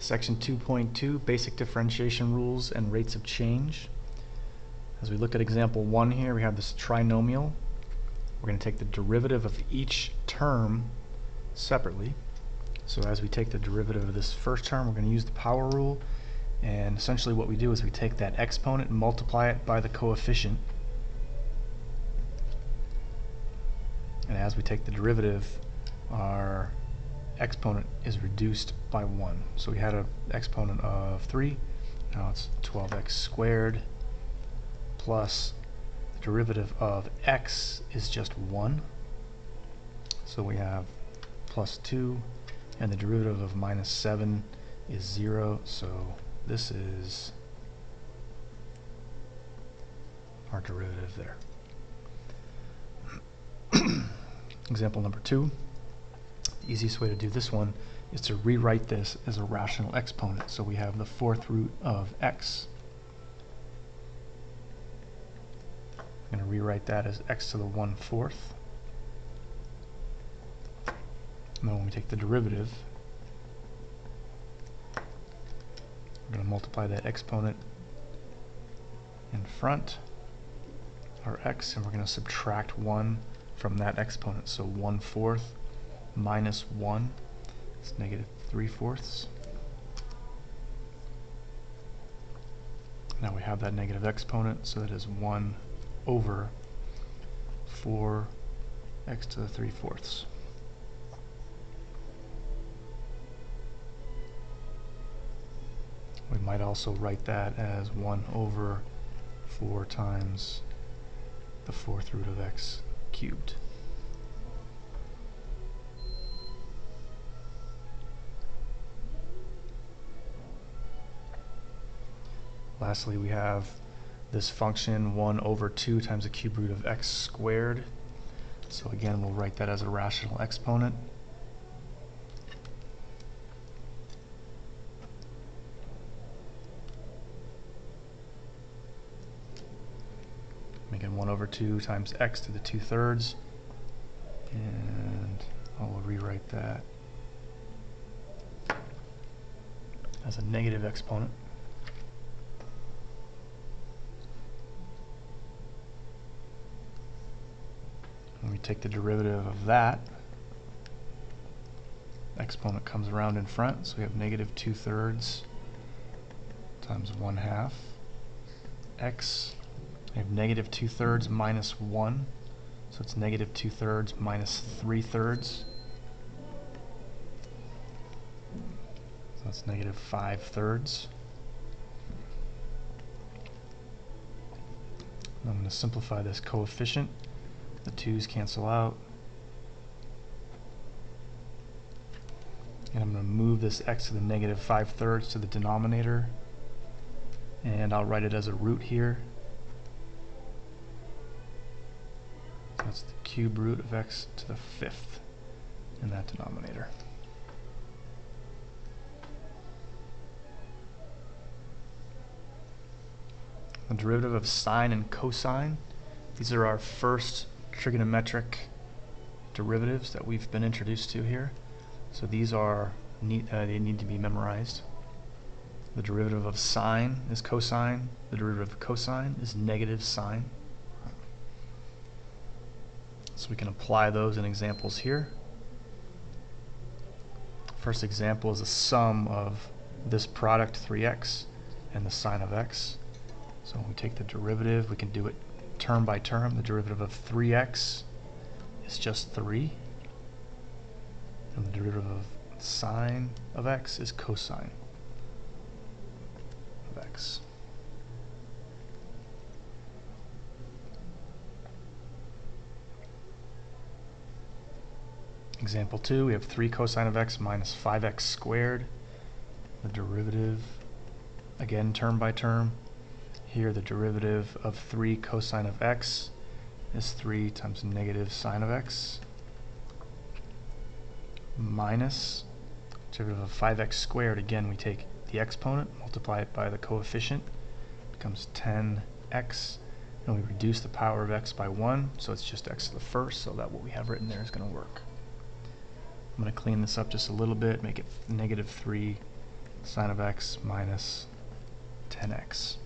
Section 2.2, Basic Differentiation Rules and Rates of Change. As we look at example 1 here, we have this trinomial. We're going to take the derivative of each term separately. So as we take the derivative of this first term, we're going to use the power rule, and essentially what we do is we take that exponent and multiply it by the coefficient. And as we take the derivative, our exponent is reduced by 1. So we had an exponent of 3, now it's 12x squared, plus the derivative of x is just 1. So we have plus 2, and the derivative of minus 7 is 0, so this is our derivative there. Example number 2. The easiest way to do this one is to rewrite this as a rational exponent. So we have the 4th root of x. I'm going to rewrite that as x to the 1/4. And then when we take the derivative, we're going to multiply that exponent in front, our x, and we're going to subtract 1 from that exponent. So 1/4 minus 1 is negative 3/4. Now we have that negative exponent, so that is 1 over 4x to the 3/4. We might also write that as 1 over 4 times the 4th root of x cubed. Lastly, we have this function 1 over 2 times the cube root of x squared. So again, we'll write that as a rational exponent. Again, 1 over 2 times x to the 2/3, and I'll rewrite that as a negative exponent. When we take the derivative of that, exponent comes around in front, so we have negative 2/3 times 1/2 x. We have negative 2/3 minus 1, so it's negative 2/3 minus 3/3. So that's negative 5/3. I'm going to simplify this coefficient. The 2's cancel out. And I'm going to move this x to the negative 5/3 to the denominator. And I'll write it as a root here. That's the cube root of x to the 5th in that denominator. The derivative of sine and cosine. These are our first trigonometric derivatives that we've been introduced to here. So these are they need to be memorized. The derivative of sine is cosine. The derivative of cosine is negative sine. So we can apply those in examples here. First example is the sum of this product 3x and the sine of x. So when we take the derivative, we can do it term by term. The derivative of 3x is just 3, and the derivative of sine of x is cosine of x. Example 2, we have 3 cosine of x minus 5x squared. The derivative, again term by term. Here the derivative of 3 cosine of x is 3 times negative sine of x, minus derivative of 5x squared. Again, we take the exponent, multiply it by the coefficient, becomes 10x, and we reduce the power of x by 1, so it's just x to the 1st, so that what we have written there is going to work. I'm going to clean this up just a little bit, make it negative 3 sine of x minus 10x.